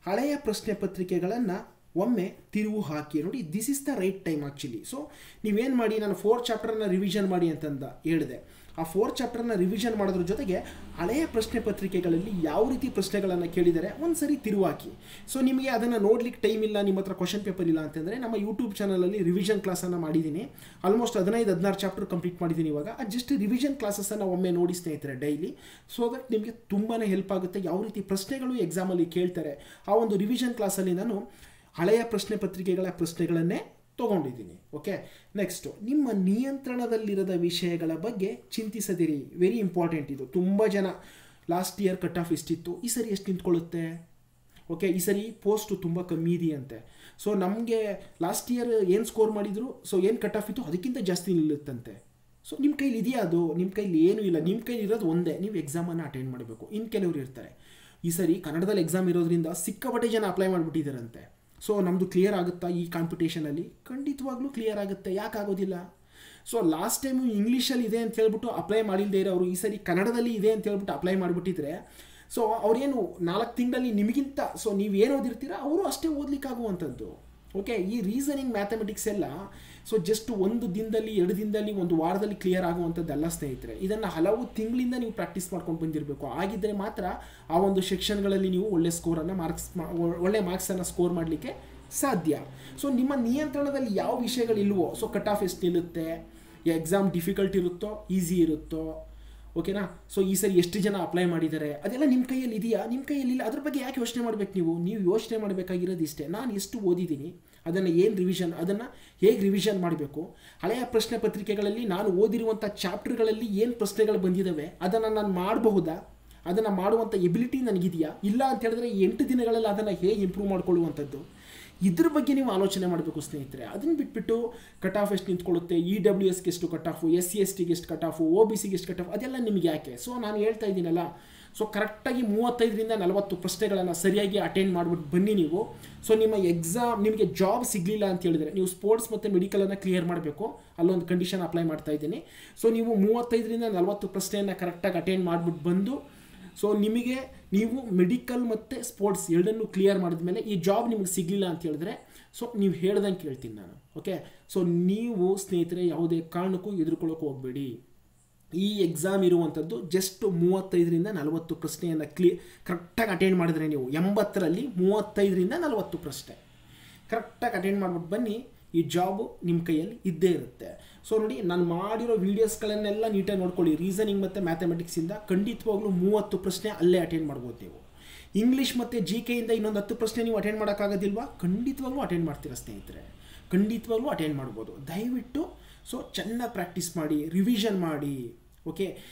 ಹಳೆಯ ಪ್ರಶ್ನೆ ಪತ್ರಿಕೆಗಳನ್ನು ಒಮ್ಮೆ ತಿರುವು ಹಾಕಿ ನೋಡಿ. This is the right time actually. So ನೀವೇನು ಮಾಡಿ, ನಾನು 4 ಚಾಪ್ಟರ್ನ ರಿವಿಷನ್ ಮಾಡಿ ಅಂತಂದ ಹೇಳಿದೆ. ಆ 4 ಚಾಪ್ಟರ್ನ ರಿವಿಷನ್ ಮಾಡೋದ್ರ ಜೊತೆಗೆ ಹಳೆಯ ಪ್ರಶ್ನೆ ಪತ್ರಿಕೆಗಳಲ್ಲಿ ಯಾವ ರೀತಿ ಪ್ರಶ್ನೆಗಳನ್ನು ಕೇಳಿದರೆ ಒಂದು ಸರಿ ತಿರುವಾಕಿ. ಸೊ ನಿಮಗೆ ಅದನ್ನು ನೋಡ್ಲಿಕ್ಕೆ ಟೈಮ್ ಇಲ್ಲ, ನಿಮ್ಮ ಹತ್ರ ಕ್ವಶನ್ ಪೇಪರ್ ಇಲ್ಲ ಅಂತಂದರೆ ನಮ್ಮ ಯೂಟ್ಯೂಬ್ ಚಾನಲಲ್ಲಿ ರಿವಿಷನ್ ಕ್ಲಾಸನ್ನು ಮಾಡಿದ್ದೀನಿ. ಆಲ್ಮೋಸ್ಟ್ 15-16 ಚಾಪ್ಟರ್ ಕಂಪ್ಲೀಟ್ ಮಾಡಿದ್ದೀನಿ ಇವಾಗ. ಜಸ್ಟ್ ರಿವಿಷನ್ ಕ್ಲಾಸಸ್ಸನ್ನು ಒಮ್ಮೆ ನೋಡಿ ಸ್ನೇಹಿತರೆ ಡೈಲಿ. ಸೊ ದಟ್ ನಿಮಗೆ ತುಂಬಾ ಹೆಲ್ಪ್ ಆಗುತ್ತೆ. ಯಾವ ರೀತಿ ಪ್ರಶ್ನೆಗಳು ಎಕ್ಸಾಮಲ್ಲಿ ಕೇಳ್ತಾರೆ ಆ ಒಂದು ರಿವಿಷನ್ ಕ್ಲಾಸಲ್ಲಿ ನಾನು ಹಳೆಯ ಪ್ರಶ್ನೆ ಪತ್ರಿಕೆಗಳ ಪ್ರಶ್ನೆಗಳನ್ನೇ ತೊಗೊಂಡಿದ್ದೀನಿ. ಓಕೆ, ನೆಕ್ಸ್ಟು ನಿಮ್ಮ ನಿಯಂತ್ರಣದಲ್ಲಿರದ ವಿಷಯಗಳ ಬಗ್ಗೆ ಚಿಂತಿಸದಿರಿ. ವೆರಿ ಇಂಪಾರ್ಟೆಂಟ್ ಇದು. ತುಂಬ ಜನ ಲಾಸ್ಟ್ ಇಯರ್ ಕಟ್ ಆಫ್ ಎಷ್ಟಿತ್ತು, ಈ ಸರಿ ಎಷ್ಟು ನಿಂತ್ಕೊಳ್ಳುತ್ತೆ, ಓಕೆ ಈ ಸರಿ ಪೋಸ್ಟು ತುಂಬ ಕಮ್ಮಿ ಇದೆಯಂತೆ. ಸೊ ನಮಗೆ ಲಾಸ್ಟ್ ಇಯರ್ ಏನು ಸ್ಕೋರ್ ಮಾಡಿದ್ರು, ಸೊ ಏನು ಕಟ್ ಆಫ್ ಇತ್ತು ಅದಕ್ಕಿಂತ ಜಾಸ್ತಿ ನಿಲ್ಲುತ್ತಂತೆ. ಸೊ ನಿಮ್ಮ ಕೈಲಿ ಇದೆಯಾ ಅದು? ನಿಮ್ಮ ಕೈಲಿ ಏನೂ ಇಲ್ಲ. ನಿಮ್ಮ ಕೈಲಿ ಇರೋದು ಒಂದೇ, ನೀವು ಎಕ್ಸಾಮನ್ನು ಅಟೆಂಡ್ ಮಾಡಬೇಕು. ಇನ್ನು ಕೆಲವರು ಇರ್ತಾರೆ ಈ ಸರಿ ಕನ್ನಡದಲ್ಲಿ ಎಕ್ಸಾಮ್ ಇರೋದ್ರಿಂದ ಸಿಕ್ಕಾಪಟ್ಟೆ ಜನ ಅಪ್ಲೈ ಮಾಡಿಬಿಟ್ಟಿದ್ದಾರಂತೆ. ಸೊ ನಮ್ಮದು ಕ್ಲಿಯರ್ ಆಗುತ್ತಾ ಈ ಕಾಂಪಿಟೇಷನಲ್ಲಿ? ಖಂಡಿತವಾಗ್ಲೂ ಕ್ಲಿಯರ್ ಆಗುತ್ತೆ, ಯಾಕಾಗೋದಿಲ್ಲ? ಸೊ ಲಾಸ್ಟ್ ಟೈಮು ಇಂಗ್ಲೀಷಲ್ಲಿ ಇದೆ ಅಂತ ಹೇಳ್ಬಿಟ್ಟು ಅಪ್ಲೈ ಮಾಡಿಲ್ಲದೆ ಇರೋರು ಈ ಸರಿ ಕನ್ನಡದಲ್ಲಿ ಇದೆ ಅಂತ ಹೇಳ್ಬಿಟ್ಟು ಅಪ್ಲೈ ಮಾಡಿಬಿಟ್ಟಿದ್ರೆ ಸೊ ಅವ್ರೇನು 4 ತಿಂಗಳಲ್ಲಿ ನಿಮಗಿಂತ ಸೊ ನೀವೇನು ಓದಿರ್ತೀರ ಅವರು ಅಷ್ಟೇ ಓದಲಿಕ್ಕಾಗುವಂಥದ್ದು. ಓಕೆ, ಈ ರೀಸನಿಂಗ್ ಮ್ಯಾಥಮೆಟಿಕ್ಸ್ ಎಲ್ಲ ಸೊ ಜಸ್ಟ್ 1 ದಿನದಲ್ಲಿ 2 ದಿನದಲ್ಲಿ 1 ವಾರದಲ್ಲಿ ಕ್ಲಿಯರ್ ಆಗುವಂಥದ್ದೆಲ್ಲ ಸ್ನೇಹಿತರೆ. ಇದನ್ನು ಹಲವು ತಿಂಗಳಿಂದ ನೀವು ಪ್ರಾಕ್ಟೀಸ್ ಮಾಡ್ಕೊಂಡು ಬಂದಿರಬೇಕು. ಆಗಿದ್ದರೆ ಮಾತ್ರ ಆ ಒಂದು ಸೆಕ್ಷನ್ಗಳಲ್ಲಿ ನೀವು ಒಳ್ಳೆ ಮಾರ್ಕ್ಸನ್ನು ಸ್ಕೋರ್ ಮಾಡಲಿಕ್ಕೆ ಸಾಧ್ಯ. ಸೊ ನಿಮ್ಮ ನಿಯಂತ್ರಣದಲ್ಲಿ ಯಾವ ವಿಷಯಗಳಿಲ್ವೋ, ಸೊ ಕಟ್ ಆಫ್ ಎಷ್ಟು ನಿಲ್ಲುತ್ತೆ, ಎಕ್ಸಾಮ್ ಡಿಫಿಕಲ್ಟ್ ಇರುತ್ತೋ ಈಸಿ ಇರುತ್ತೋ, ಓಕೆನಾ, ಸೊ ಈ ಸರಿ ಎಷ್ಟು ಜನ ಅಪ್ಲೈ ಮಾಡಿದ್ದಾರೆ ಅದೆಲ್ಲ ನಿಮ್ಮ ಕೈಯಲ್ಲಿ ಇದೆಯಾ? ನಿಮ್ಮ ಕೈಯಲ್ಲಿ ಇಲ್ಲ. ಅದ್ರ ಬಗ್ಗೆ ಯಾಕೆ ಯೋಚನೆ ಮಾಡಬೇಕು ನೀವು ಯೋಚನೆ ಮಾಡಬೇಕಾಗಿರೋದು ಇಷ್ಟೇ, ನಾನು ಎಷ್ಟು ಓದಿದ್ದೀನಿ, ಅದನ್ನು ಏನು ರಿವಿಷನ್, ಅದನ್ನು ಹೇಗೆ ರಿವಿಷನ್ ಮಾಡಬೇಕು, ಹಳೆಯ ಪ್ರಶ್ನೆ ಪತ್ರಿಕೆಗಳಲ್ಲಿ ನಾನು ಓದಿರುವಂಥ ಚಾಪ್ಟರ್ಗಳಲ್ಲಿ ಏನು ಪ್ರಶ್ನೆಗಳು ಬಂದಿದ್ದಾವೆ ಅದನ್ನು ನಾನು ಮಾಡಬಹುದಾ, ಅದನ್ನು ಮಾಡುವಂಥ ಎಬಿಲಿಟಿ ನನಗಿದೆಯಾ, ಇಲ್ಲ ಅಂತ ಹೇಳಿದ್ರೆ 8 ದಿನಗಳಲ್ಲಿ ಅದನ್ನು ಹೇಗೆ ಇಂಪ್ರೂವ್ ಮಾಡ್ಕೊಳ್ಳುವಂಥದ್ದು, ಇದ್ರ ಬಗ್ಗೆ ನೀವು ಆಲೋಚನೆ ಮಾಡಬೇಕು ಸ್ನೇಹಿತರೆ. ಅದನ್ನು ಬಿಟ್ಬಿಟ್ಟು ಕಟ್ ಆಫ್ ಎಷ್ಟು ನಿಂತ್ಕೊಳ್ಳುತ್ತೆ, EWSಗೆ ಎಷ್ಟು ಕಟ್ ಆಫು, SC STಗೆ ಎಷ್ಟು ಕಟ್ ಆಫು, OBCಗೆ ಎಷ್ಟು ಕಟ್ ಆಫ್, ಅದೆಲ್ಲ ನಿಮಗೆ ಯಾಕೆ? ಸೊ ನಾನು ಹೇಳ್ತಾ ಇದ್ದೀನಲ್ಲ, ಸೊ ಕರೆಕ್ಟಾಗಿ 35ರಿಂದ 40 ಪ್ರಶ್ನೆಗಳನ್ನು ಸರಿಯಾಗಿ ಅಟೆಂಡ್ ಮಾಡಿಬಿಟ್ಟು ಬನ್ನಿ ನೀವು. ಸೊ ನಿಮ್ಮ ಎಕ್ಸಾಮ್ ನಿಮಗೆ ಜಾಬ್ ಸಿಗಲಿಲ್ಲ ಅಂತ ಹೇಳಿದರೆ ನೀವು ಸ್ಪೋರ್ಟ್ಸ್ ಮತ್ತು ಮೆಡಿಕಲನ್ನು ಕ್ಲಿಯರ್ ಮಾಡಬೇಕು. ಅಲ್ಲೊಂದು ಕಂಡೀಷನ್ ಅಪ್ಲೈ ಮಾಡ್ತಾ ಇದ್ದೀನಿ. ಸೊ ನೀವು 35ರಿಂದ 40 ಪ್ರಶ್ನೆಯನ್ನು ಕರೆಕ್ಟಾಗಿ ಅಟೆಂಡ್ ಮಾಡಿಬಿಟ್ಟು ಬಂದು ಸೊ ನೀವು ಮೆಡಿಕಲ್ ಮತ್ತು ಸ್ಪೋರ್ಟ್ಸ್ ಎರಡನ್ನೂ ಕ್ಲಿಯರ್ ಮಾಡಿದ್ಮೇಲೆ ಈ ಜಾಬ್ ನಿಮಗೆ ಸಿಗಲಿಲ್ಲ ಅಂತ ಹೇಳಿದ್ರೆ ಸೊ ನೀವು ಹೇಳ್ದಂಗೆ ಕೇಳ್ತೀನಿ ನಾನು. ಓಕೆ, ಸೊ ನೀವು ಸ್ನೇಹಿತರೆ ಯಾವುದೇ ಕಾರಣಕ್ಕೂ ಎದುರ್ಕೊಳ್ಳೋಕೆ ಹೋಗಬೇಡಿ. ಈ ಎಕ್ಸಾಮ್ ಇರುವಂಥದ್ದು ಜಸ್ಟ್ 35ರಿಂದ 40 ಪ್ರಶ್ನೆಯನ್ನು ಕರೆಕ್ಟಾಗಿ ಅಟೆಂಡ್ ಮಾಡಿದ್ರೆ ನೀವು 80ರಲ್ಲಿ 35ರಿಂದ 40 ಪ್ರಶ್ನೆ ಕರೆಕ್ಟಾಗಿ ಅಟೆಂಡ್ ಮಾಡಿಬಿಟ್ಟು ಬನ್ನಿ, ಈ ಜಾಬು ನಿಮ್ಮ ಕೈಯಲ್ಲಿ ಇದ್ದೇ ಇರುತ್ತೆ. ಸೊ ನೋಡಿ, ನಾನು ಮಾಡಿರೋ ವೀಡಿಯೋಸ್ಗಳನ್ನೆಲ್ಲ ನೀಟಾಗಿ ನೋಡ್ಕೊಳ್ಳಿ. ರೀಸನಿಂಗ್ ಮತ್ತು ಮ್ಯಾಥಮೆಟಿಕ್ಸಿಂದ ಖಂಡಿತವಾಗ್ಲೂ 30 ಪ್ರಶ್ನೆ ಅಲ್ಲೇ ಅಟೆಂಡ್ ಮಾಡ್ಬೋದು ನೀವು. ಇಂಗ್ಲೀಷ್ ಮತ್ತು GK ಇಂದ ಇನ್ನೊಂದು 10 ಪ್ರಶ್ನೆ ನೀವು ಅಟೆಂಡ್ ಮಾಡೋಕ್ಕಾಗೋದಿಲ್ವಾ? ಖಂಡಿತವಾಗ್ಲೂ ಅಟೆಂಡ್ ಮಾಡ್ತೀರಾ ಸ್ನೇಹಿತರೆ, ಖಂಡಿತವಾಗ್ಲೂ ಅಟೆಂಡ್ ಮಾಡ್ಬೋದು. ದಯವಿಟ್ಟು ಸೊ ಚೆನ್ನಾಗಿ ಪ್ರಾಕ್ಟೀಸ್ ಮಾಡಿ, ರಿವಿಷನ್ ಮಾಡಿ. ಓಕೆ,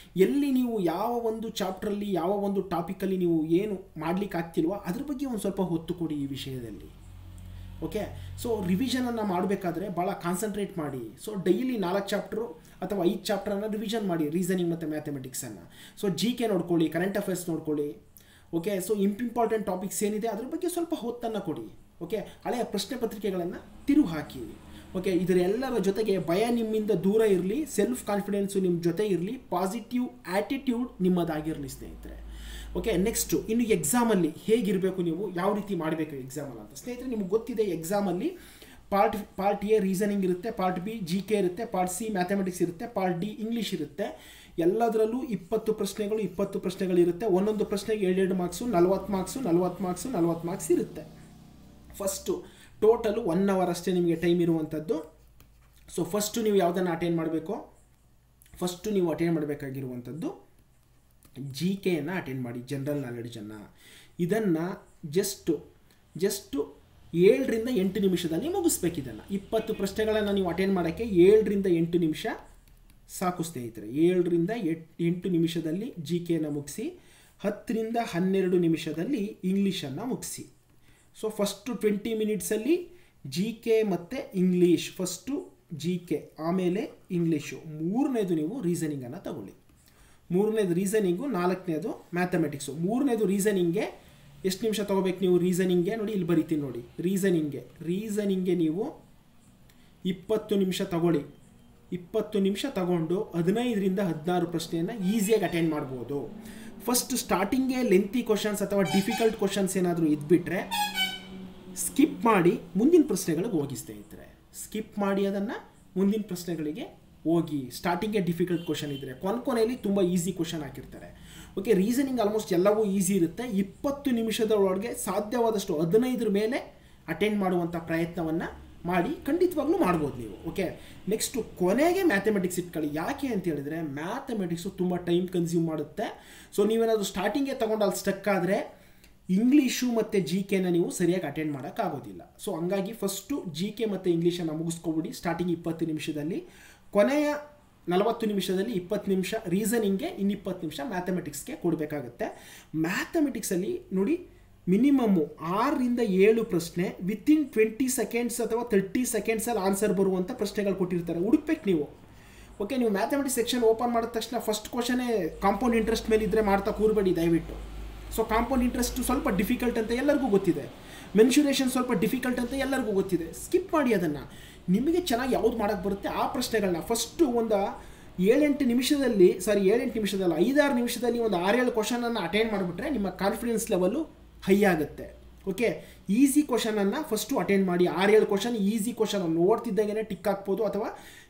ಎಲ್ಲಿ ನೀವು ಯಾವ ಒಂದು ಚಾಪ್ಟ್ರಲ್ಲಿ ಯಾವ ಒಂದು ಟಾಪಿಕಲ್ಲಿ ನೀವು ಏನು ಮಾಡಲಿಕ್ಕೆ ಆಗ್ತಿಲ್ವೋ ಅದ್ರ ಬಗ್ಗೆ ಒಂದು ಸ್ವಲ್ಪ ಹೊತ್ತು ಕೊಡಿ ಈ ವಿಷಯದಲ್ಲಿ. ಓಕೆ, ಸೊ ರಿವಿಷನನ್ನು ಮಾಡಬೇಕಾದ್ರೆ ಭಾಳ ಕಾನ್ಸಂಟ್ರೇಟ್ ಮಾಡಿ. ಸೊ ಡೈಲಿ 4 ಚಾಪ್ಟ್ರು ಅಥವಾ 5 ಚಾಪ್ಟರನ್ನು ರಿವಿಷನ್ ಮಾಡಿ, ರೀಸನಿಂಗ್ ಮತ್ತು ಮ್ಯಾಥಮೆಟಿಕ್ಸನ್ನು. ಸೊ GK ನೋಡ್ಕೊಳ್ಳಿ, ಕರೆಂಟ್ ಅಫೇರ್ಸ್ ನೋಡ್ಕೊಳ್ಳಿ. ಓಕೆ, ಸೊ ಇಂಪಾರ್ಟೆಂಟ್ ಟಾಪಿಕ್ಸ್ ಏನಿದೆ ಅದ್ರ ಬಗ್ಗೆ ಸ್ವಲ್ಪ ಹೊತ್ತನ್ನು ಕೊಡಿ. ಓಕೆ, ಹಳೆಯ ಪ್ರಶ್ನೆ ಪತ್ರಿಕೆಗಳನ್ನು ತಿರುವು ಹಾಕಿ. ಓಕೆ, ಇದರೆಲ್ಲರ ಜೊತೆಗೆ ಭಯ ನಿಮ್ಮಿಂದ ದೂರ ಇರಲಿ, ಸೆಲ್ಫ್ ಕಾನ್ಫಿಡೆನ್ಸು ನಿಮ್ಮ ಜೊತೆ ಇರಲಿ, ಪಾಸಿಟಿವ್ ಆ್ಯಟಿಟ್ಯೂಡ್ ನಿಮ್ಮದಾಗಿರಲಿ ಸ್ನೇಹಿತರೆ. ಓಕೆ, ನೆಕ್ಸ್ಟು ಇನ್ನು ಎಕ್ಸಾಮಲ್ಲಿ ಹೇಗಿರಬೇಕು, ನೀವು ಯಾವ ರೀತಿ ಮಾಡಬೇಕು ಎಕ್ಸಾಮಲ್ಲಿ ಅಂತ ಸ್ನೇಹಿತರೆ ನಿಮ್ಗೆ ಗೊತ್ತಿದೆ. ಎಕ್ಸಾಮಲ್ಲಿ ಪಾರ್ಟ್ A ರೀಸನಿಂಗ್ ಇರುತ್ತೆ, ಪಾರ್ಟ್ B GK ಇರುತ್ತೆ, ಪಾರ್ಟ್ C ಮ್ಯಾಥಮೆಟಿಕ್ಸ್ ಇರುತ್ತೆ, ಪಾರ್ಟ್ D ಇಂಗ್ಲೀಷ್ ಇರುತ್ತೆ. ಎಲ್ಲದರಲ್ಲೂ 20 ಪ್ರಶ್ನೆಗಳಿರುತ್ತೆ. ಒಂದೊಂದು ಪ್ರಶ್ನೆಗೆ 2 ಮಾರ್ಕ್ಸು, 40 ಮಾರ್ಕ್ಸ್ ಇರುತ್ತೆ. ಫಸ್ಟು ಟೋಟಲು 1 ಅವರ್ ಅಷ್ಟೇ ನಿಮಗೆ ಟೈಮ್ ಇರುವಂಥದ್ದು. ಸೊ ಫಸ್ಟು ನೀವು ಯಾವುದನ್ನು ಅಟೆಂಡ್ ಮಾಡಬೇಕು, ಫಸ್ಟು ನೀವು ಅಟೆಂಡ್ ಮಾಡಬೇಕಾಗಿರುವಂಥದ್ದು GKಯನ್ನು ಅಟೆಂಡ್ ಮಾಡಿ, ಜನರಲ್ ನಾಲೆಡ್ಜನ್ನು. ಇದನ್ನು ಜಸ್ಟು 7ರಿಂದ 8 ನಿಮಿಷದಲ್ಲಿ ಮುಗಿಸ್ಬೇಕು. ಇದನ್ನು 20 ಪ್ರಶ್ನೆಗಳನ್ನು ನೀವು ಅಟೆಂಡ್ ಮಾಡೋಕ್ಕೆ 7ರಿಂದ 8 ನಿಮಿಷ ಸಾಕು ಸ್ನೇಹಿತರೆ. 7ರಿಂದ 8 ನಿಮಿಷದಲ್ಲಿ GKಯನ್ನು ಮುಗಿಸಿ, 10ರಿಂದ 12 ನಿಮಿಷದಲ್ಲಿ ಇಂಗ್ಲೀಷನ್ನು ಮುಗಿಸಿ. ಸೊ ಫಸ್ಟು 20 ಮಿನಿಟ್ಸಲ್ಲಿ GK ಮತ್ತು ಇಂಗ್ಲೀಷ್, ಫಸ್ಟು GK ಆಮೇಲೆ ಇಂಗ್ಲೀಷು, 3ನೇದು ನೀವು ರೀಸನಿಂಗನ್ನು ತಗೊಳ್ಳಿ. 3ನೇದು ರೀಸನಿಂಗು, 4ನೇದು ಮ್ಯಾಥಮೆಟಿಕ್ಸು. 3ನೇದು ರೀಸನಿಂಗ್ಗೆ ಎಷ್ಟು ನಿಮಿಷ ತೊಗೋಬೇಕು ನೀವು? ರೀಸನಿಂಗ್ಗೆ ನೋಡಿ, ಇಲ್ಲಿ ಬರಿತೀನಿ ನೋಡಿ, ರೀಸನಿಂಗ್ಗೆ ನೀವು 20 ನಿಮಿಷ ತಗೊಳ್ಳಿ. 20 ನಿಮಿಷ ತಗೊಂಡು 15ರಿಂದ 16 ಪ್ರಶ್ನೆಯನ್ನು ಈಸಿಯಾಗಿ ಅಟೆಂಡ್ ಮಾಡ್ಬೋದು. ಫಸ್ಟ್ ಸ್ಟಾರ್ಟಿಂಗೇ ಲೆಂತಿ ಕ್ವಶನ್ಸ್ ಅಥವಾ ಡಿಫಿಕಲ್ಟ್ ಕ್ವಶನ್ಸ್ ಏನಾದರೂ ಇದ್ಬಿಟ್ರೆ ಸ್ಕಿಪ್ ಮಾಡಿ ಮುಂದಿನ ಪ್ರಶ್ನೆಗಳಿಗೆ ಹೋಗಿ ಸ್ನೇಹಿತರೆ. ಸ್ಕಿಪ್ ಮಾಡಿ ಅದನ್ನು ಮುಂದಿನ ಪ್ರಶ್ನೆಗಳಿಗೆ ಹೋಗಿ ಸ್ಟಾರ್ಟಿಂಗೇ ಡಿಫಿಕಲ್ಟ್ ಕ್ವಶನ್ ಇದ್ದರೆ ಕೊನೆಯಲ್ಲಿ ತುಂಬ ಈಸಿ ಕ್ವಶನ್ ಹಾಕಿರ್ತಾರೆ. ಓಕೆ, ರೀಸನಿಂಗ್ ಆಲ್ಮೋಸ್ಟ್ ಎಲ್ಲವೂ ಈಸಿ ಇರುತ್ತೆ. 20 ನಿಮಿಷದ ಒಳಗೆ ಸಾಧ್ಯವಾದಷ್ಟು 15 ಮೇಲೆ ಅಟೆಂಡ್ ಮಾಡುವಂಥ ಪ್ರಯತ್ನವನ್ನು ಮಾಡಿ, ಖಂಡಿತವಾಗ್ಲೂ ಮಾಡ್ಬೋದು ನೀವು. ಓಕೆ, ನೆಕ್ಸ್ಟು ಕೊನೆಗೆ ಮ್ಯಾಥಮೆಟಿಕ್ಸ್ ಇಟ್ಕೊಳ್ಳಿ. ಯಾಕೆ ಅಂತ ಹೇಳಿದ್ರೆ ಮ್ಯಾಥಮೆಟಿಕ್ಸು ತುಂಬ ಟೈಮ್ ಕನ್ಸ್ಯೂಮ್ ಮಾಡುತ್ತೆ. ಸೊ ನೀವೇನಾದರೂ ಸ್ಟಾರ್ಟಿಂಗೇ ತೊಗೊಂಡು ಅಲ್ಲಿ ಸ್ಟಕ್ ಆದರೆ ಇಂಗ್ಲೀಷು ಮತ್ತು ಜಿ ಕೆನ ನೀವು ಸರಿಯಾಗಿ ಅಟೆಂಡ್ ಮಾಡೋಕ್ಕಾಗೋದಿಲ್ಲ. ಸೊ ಹಂಗಾಗಿ ಫಸ್ಟು ಜಿ ಕೆ ಮತ್ತು ಇಂಗ್ಲೀಷನ್ನು ಮುಗಿಸ್ಕೊಬಿಡಿ ಸ್ಟಾರ್ಟಿಂಗ್ 20 ನಿಮಿಷದಲ್ಲಿ, ಕೊನೆಯ 40 ನಿಮಿಷದಲ್ಲಿ 20 ನಿಮಿಷ ರೀಸನಿಂಗ್ಗೆ, ಇನ್ನು 20 ನಿಮಿಷ ಮ್ಯಾಥಮೆಟಿಕ್ಸ್ಗೆ ಕೊಡಬೇಕಾಗುತ್ತೆ. ಮ್ಯಾಥಮೆಟಿಕ್ಸಲ್ಲಿ ನೋಡಿ, ಮಿನಿಮಮ್ಮು 6ರಿಂದ 7 ಪ್ರಶ್ನೆ ವಿತಿನ್ 20 ಸೆಕೆಂಡ್ಸ್ ಅಥವಾ 30 ಸೆಕೆಂಡ್ಸಲ್ಲಿ ಆನ್ಸರ್ ಬರುವಂಥ ಪ್ರಶ್ನೆಗಳು ಕೊಟ್ಟಿರ್ತಾರೆ, ಹುಡುಕ್ಬೇಕು ನೀವು. ಓಕೆ, ನೀವು ಮ್ಯಾಥಮೆಟಿಕ್ಸ್ ಸೆಕ್ಷನ್ ಓಪನ್ ಮಾಡಿದ ತಕ್ಷಣ ಫಸ್ಟ್ ಕ್ವಶನೇ ಕಾಂಪೌಂಡ್ ಇಂಟ್ರೆಸ್ಟ್ ಮೇಲೆ ಇದ್ದರೆ ಮಾಡ್ತಾ ಕೂರಬೇಡಿ ದಯವಿಟ್ಟು. ಸೊ ಕಾಂಪೌಂಡ್ ಇಂಟ್ರೆಸ್ಟು ಸ್ವಲ್ಪ ಡಿಫಿಕಲ್ಟ್ ಅಂತ ಎಲ್ಲರಿಗೂ ಗೊತ್ತಿದೆ, ಮೆನ್ಶುರೇಷನ್ ಸ್ವಲ್ಪ ಡಿಫಿಕಲ್ಟ್ ಅಂತ ಎಲ್ಲರಿಗೂ ಗೊತ್ತಿದೆ. ಸ್ಕಿಪ್ ಮಾಡಿ ಅದನ್ನು. ನಿಮಗೆ ಚೆನ್ನಾಗಿ ಯಾವ್ದು ಮಾಡೋಕ್ಕೆ ಬರುತ್ತೆ ಆ ಪ್ರಶ್ನೆಗಳನ್ನ ಫಸ್ಟು ಒಂದು 7-8 ನಿಮಿಷದಲ್ಲಿ, 5-6 ನಿಮಿಷದಲ್ಲಿ ಒಂದು 6-7 ಕ್ವಶನನ್ನು ಅಟೆಂಡ್ ಮಾಡಿಬಿಟ್ರೆ ನಿಮ್ಮ ಕಾನ್ಫಿಡೆನ್ಸ್ ಲೆವೆಲ್ಲು ಹೈ ಆಗುತ್ತೆ. ಓಕೆ, ಈಸಿ ಕ್ವಶನನ್ನು ಫಸ್ಟು ಅಟೆಂಡ್ ಮಾಡಿ. 6-7 ಕ್ವಶನ್ ಈಸಿ ಕ್ವಶನ್ ನೋಡ್ತಿದ್ದಾಗೇ ಟಿಕ್ ಹಾಕ್ಬೋದು, ಅಥವಾ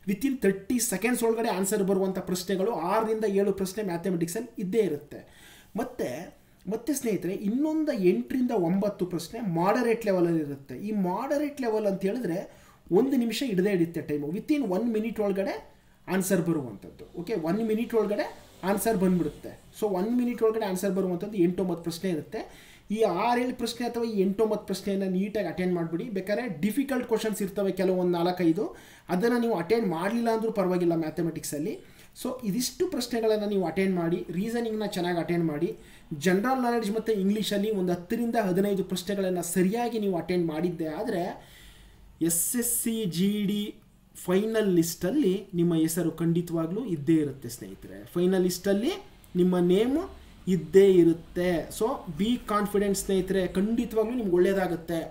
ವಿತಿನ್ 30 ಸೆಕೆಂಡ್ಸ್ ಒಳಗಡೆ ಆನ್ಸರ್ ಬರುವಂಥ ಪ್ರಶ್ನೆಗಳು 6ರಿಂದ 7 ಪ್ರಶ್ನೆ ಮ್ಯಾಥಮೆಟಿಕ್ಸಲ್ಲಿ ಇದ್ದೇ ಇರುತ್ತೆ. ಮತ್ತು ಸ್ನೇಹಿತರೆ, ಇನ್ನೊಂದು 8ರಿಂದ 9 ಪ್ರಶ್ನೆ ಮಾಡರೇಟ್ ಲೆವೆಲಲ್ಲಿ ಇರುತ್ತೆ. ಈ ಮಾಡರೇಟ್ ಲೆವೆಲ್ ಅಂತ ಹೇಳಿದ್ರೆ 1 ನಿಮಿಷ ಹಿಡಿಯುತ್ತೆ ಟೈಮು, ವಿತಿನ್ 1 ಮಿನಿಟ್ ಒಳಗಡೆ ಆನ್ಸರ್ ಬರುವಂಥದ್ದು. ಓಕೆ, 1 ಮಿನಿಟ್ ಒಳಗಡೆ ಆನ್ಸರ್ ಬಂದುಬಿಡುತ್ತೆ. ಸೊ 1 ಮಿನಿಟ್ ಒಳಗಡೆ ಆನ್ಸರ್ ಬರುವಂಥದ್ದು 8-9 ಪ್ರಶ್ನೆ ಇರುತ್ತೆ. ಈ 6-7 ಪ್ರಶ್ನೆ ಅಥವಾ ಈ 8-9 ಪ್ರಶ್ನೆಯನ್ನು ನೀಟಾಗಿ ಅಟೆಂಡ್ ಮಾಡಿಬಿಡಿ. ಬೇಕಾದ್ರೆ ಡಿಫಿಕಲ್ಟ್ ಕ್ವಶನ್ಸ್ ಇರ್ತವೆ ಕೆಲವೊಂದು 4-5, ಅದನ್ನು ನೀವು ಅಟೆಂಡ್ ಮಾಡಲಿಲ್ಲ ಅಂದರೂ ಪರವಾಗಿಲ್ಲ ಮ್ಯಾಥಮೆಟಿಕ್ಸಲ್ಲಿ. ಸೊ ಇದಿಷ್ಟು ಪ್ರಶ್ನೆಗಳನ್ನು ನೀವು ಅಟೆಂಡ್ ಮಾಡಿ, ರೀಸನಿಂಗ್ನ ಚೆನ್ನಾಗಿ ಅಟೆಂಡ್ ಮಾಡಿ. ಜನರಲ್ ನಾಲೆಡ್ಜ್ ಮತ್ತು ಇಂಗ್ಲೀಷಲ್ಲಿ ಒಂದು 10ರಿಂದ 15 ಪ್ರಶ್ನೆಗಳನ್ನು ಸರಿಯಾಗಿ ನೀವು ಅಟೆಂಡ್ ಮಾಡಿದ್ದೆ ಆದರೆ SSC GD ಫೈನಲ್ ಲಿಸ್ಟಲ್ಲಿ ನಿಮ್ಮ ಹೆಸರು ಖಂಡಿತವಾಗ್ಲೂ ಇದ್ದೇ ಇರುತ್ತೆ ಸ್ನೇಹಿತರೆ. ಫೈನಲ್ ಲಿಸ್ಟಲ್ಲಿ ನಿಮ್ಮ ನೇಮು ಇದ್ದೇ ಇರುತ್ತೆ. ಸೊ ಬಿ ಕಾನ್ಫಿಡೆಂಟ್ ಸ್ನೇಹಿತರೆ, ಖಂಡಿತವಾಗ್ಲೂ ನಿಮ್ಗೆ ಒಳ್ಳೆಯದಾಗುತ್ತೆ.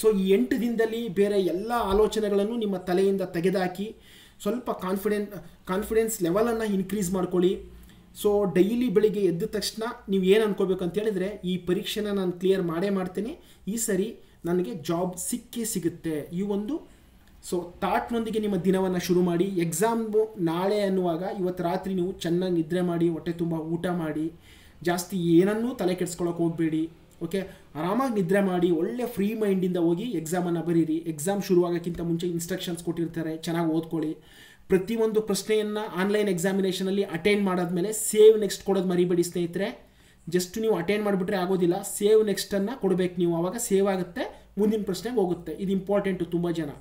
ಸೊ ಈ 8 ದಿನದಲ್ಲಿ ಬೇರೆ ಎಲ್ಲ ಆಲೋಚನೆಗಳನ್ನು ನಿಮ್ಮ ತಲೆಯಿಂದ ತೆಗೆದುಹಾಕಿ ಸ್ವಲ್ಪ ಕಾನ್ಫಿಡೆನ್ಸ್ ಲೆವೆಲನ್ನು ಇನ್ಕ್ರೀಸ್ ಮಾಡ್ಕೊಳ್ಳಿ. ಸೊ ಡೈಲಿ ಬೆಳಿಗ್ಗೆ ಎದ್ದ ತಕ್ಷಣ ನೀವು ಏನು ಅನ್ಕೋಬೇಕು ಅಂತ ಹೇಳಿದ್ರೆ, ಈ ಪರೀಕ್ಷೆನ ನಾನು ಕ್ಲಿಯರ್ ಮಾಡ್ತೀನಿ, ಈ ಸರಿ ನನಗೆ ಜಾಬ್ ಸಿಗುತ್ತೆ. ಈ ಒಂದು ಥಾಟ್ನೊಂದಿಗೆ ನಿಮ್ಮ ದಿನವನ್ನು ಶುರು ಮಾಡಿ. ಎಕ್ಸಾಮು ನಾಳೆ ಅನ್ನುವಾಗ ಇವತ್ತು ರಾತ್ರಿ ನೀವು ಚೆನ್ನಾಗಿ ನಿದ್ರೆ ಮಾಡಿ, ಹೊಟ್ಟೆ ತುಂಬ ಊಟ ಮಾಡಿ, ಜಾಸ್ತಿ ಏನನ್ನೂ ತಲೆ ಕೆಡಿಸ್ಕೊಳ್ಳೋಕೆ ಹೋಗಬೇಡಿ. ಓಕೆ, ಆರಾಮಾಗಿ ನಿದ್ರೆ ಮಾಡಿ, ಒಳ್ಳೆ ಫ್ರೀ ಮೈಂಡಿಂದ ಹೋಗಿ ಎಕ್ಸಾಮನ್ನು ಬರೀರಿ. ಎಕ್ಸಾಮ್ ಶುರುವಾಗೋಕ್ಕಿಂತ ಮುಂಚೆ ಇನ್ಸ್ಟ್ರಕ್ಷನ್ಸ್ ಕೊಟ್ಟಿರ್ತಾರೆ, ಚೆನ್ನಾಗಿ ಓದ್ಕೊಳ್ಳಿ. ಪ್ರತಿಯೊಂದು ಪ್ರಶ್ನೆಯನ್ನು ಆನ್ಲೈನ್ ಎಕ್ಸಾಮಿನೇಷನಲ್ಲಿ ಅಟೆಂಡ್ ಮಾಡಾದ್ಮೇಲೆ ಸೇವ್ ನೆಕ್ಸ್ಟ್ ಕೊಡೋದು ಮರಿಬೇಡಿ ಸ್ನೇಹಿತರೆ. ಜಸ್ಟ್ ನೀವು ಅಟೆಂಡ್ ಮಾಡಿಬಿಟ್ರೆ ಆಗೋದಿಲ್ಲ, ಸೇವ್ ನೆಕ್ಸ್ಟನ್ನು ಕೊಡಬೇಕು ನೀವು. ಆವಾಗ ಸೇವ್ ಆಗುತ್ತೆ, ಮುಂದಿನ ಪ್ರಶ್ನೆಗೆ ಹೋಗುತ್ತೆ. ಇದು ಇಂಪಾರ್ಟೆಂಟು. ತುಂಬ ಜನ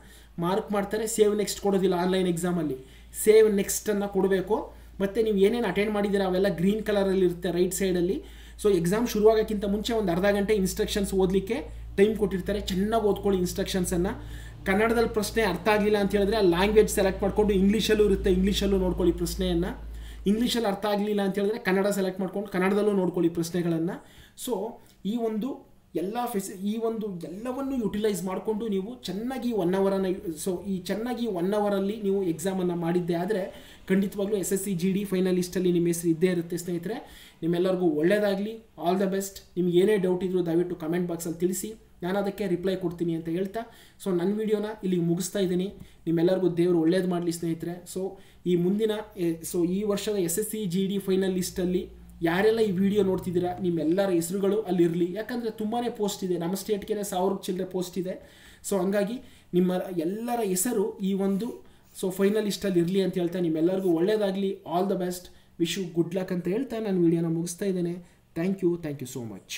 ಮಾರ್ಕ್ ಮಾಡ್ತಾರೆ, ಸೇವ್ ನೆಕ್ಸ್ಟ್ ಕೊಡೋದಿಲ್ಲ ಆನ್ಲೈನ್ ಎಕ್ಸಾಮಲ್ಲಿ. ಸೇವ್ ನೆಕ್ಸ್ಟನ್ನು ಕೊಡಬೇಕು. ಮತ್ತು ನೀವು ಏನೇನು ಅಟೆಂಡ್ ಮಾಡಿದ್ದೀರಾ ಅವೆಲ್ಲ ಗ್ರೀನ್ ಕಲರಲ್ಲಿ ಇರುತ್ತೆ ರೈಟ್ ಸೈಡಲ್ಲಿ. ಸೊ ಎಕ್ಸಾಮ್ ಶುರುವಾಗೋಕ್ಕಿಂತ ಮುಂಚೆ ಒಂದು ಅರ್ಧ ಗಂಟೆ ಇನ್ಸ್ಟ್ರಕ್ಷನ್ಸ್ ಓದಲಿಕ್ಕೆ ಟೈಮ್ ಕೊಟ್ಟಿರ್ತಾರೆ, ಚೆನ್ನಾಗಿ ಓದ್ಕೊಳ್ಳಿ ಇನ್ಸ್ಟ್ರಕ್ಷನ್ಸನ್ನು. ಕನ್ನಡದಲ್ಲಿ ಪ್ರಶ್ನೆ ಅರ್ಥ ಆಗಲಿಲ್ಲ ಅಂತ ಹೇಳಿದ್ರೆ ಆ ಲ್ಯಾಂಗ್ವೇಜ್ ಸೆಲೆಕ್ಟ್ ಮಾಡಿಕೊಂಡು ಇಂಗ್ಲೀಷಲ್ಲೂ ಇರುತ್ತೆ, ಇಂಗ್ಲೀಷಲ್ಲೂ ನೋಡ್ಕೊಳ್ಳಿ ಪ್ರಶ್ನೆಯನ್ನು. ಇಂಗ್ಲೀಷಲ್ಲಿ ಅರ್ಥ ಆಗಲಿಲ್ಲ ಅಂತ ಹೇಳಿದ್ರೆ ಕನ್ನಡ ಸೆಲೆಕ್ಟ್ ಮಾಡ್ಕೊಂಡು ಕನ್ನಡದಲ್ಲೂ ನೋಡ್ಕೊಳ್ಳಿ ಪ್ರಶ್ನೆಗಳನ್ನು. ಸೊ ಈ ಒಂದು ಎಲ್ಲವನ್ನು ಯುಟಿಲೈಸ್ ಮಾಡಿಕೊಂಡು ನೀವು ಚೆನ್ನಾಗಿ 1 ಅವರನ್ನು ಚೆನ್ನಾಗಿ 1 ಅವರಲ್ಲಿ ನೀವು ಎಕ್ಸಾಮನ್ನು ಮಾಡಿದ್ದೆ ಆದರೆ ಖಂಡಿತವಾಗ್ಲೂ SSC GD ಫೈನಲ್ ಲಿಸ್ಟಲ್ಲಿ ನಿಮ್ಮ ಹೆಸರು ಇದ್ದೇ ಇರುತ್ತೆ ಸ್ನೇಹಿತರೆ. ನಿಮ್ಮೆಲ್ಲರಿಗೂ ಒಳ್ಳೆಯದಾಗಲಿ, ಆಲ್ ದ ಬೆಸ್ಟ್. ನಿಮ್ಗೆ ಏನೇ ಡೌಟ್ ಇದ್ರೂ ದಯವಿಟ್ಟು ಕಮೆಂಟ್ ಬಾಕ್ಸಲ್ಲಿ ತಿಳಿಸಿ, ನಾನು ಅದಕ್ಕೆ ರಿಪ್ಲೈ ಕೊಡ್ತೀನಿ ಅಂತ ಹೇಳ್ತಾ ನನ್ನ ವಿಡಿಯೋನ ಇಲ್ಲಿಗೆ ಮುಗಿಸ್ತಾ ಇದ್ದೀನಿ. ನಿಮ್ಮೆಲ್ಲರಿಗೂ ದೇವರು ಒಳ್ಳೇದು ಮಾಡಲಿ ಸ್ನೇಹಿತರೆ. ಈ ವರ್ಷದ SSC GD ಫೈನಲ್ ಲಿಸ್ಟಲ್ಲಿ ಯಾರೆಲ್ಲ ಈ ವಿಡಿಯೋ ನೋಡ್ತಿದ್ದೀರಾ ನಿಮ್ಮೆಲ್ಲರ ಹೆಸರುಗಳು ಅಲ್ಲಿರಲಿ. ಯಾಕಂದರೆ ತುಂಬಾ ಪೋಸ್ಟ್ ಇದೆ, ನಮ್ಮ ಸ್ಟೇಟ್ಗೆ 1000 ಚಿಲ್ಲರೆ ಪೋಸ್ಟ್ ಇದೆ. ಸೊ ಹಂಗಾಗಿ ನಿಮ್ಮ ಎಲ್ಲರ ಹೆಸರು ಈ ಒಂದು ಫೈನಲ್ ಲಿಸ್ಟಲ್ಲಿ ಇರಲಿ ಅಂತ ಹೇಳ್ತಾ ನಿಮ್ಮೆಲ್ಲರಿಗೂ ಒಳ್ಳೆಯದಾಗಲಿ, all the best, wish you good luck ಅಂತ ಹೇಳ್ತಾ ನಾನು ವಿಡಿಯೋನ ಮುಗಿಸ್ತಾ ಇದ್ದೇನೆ. Thank you so much.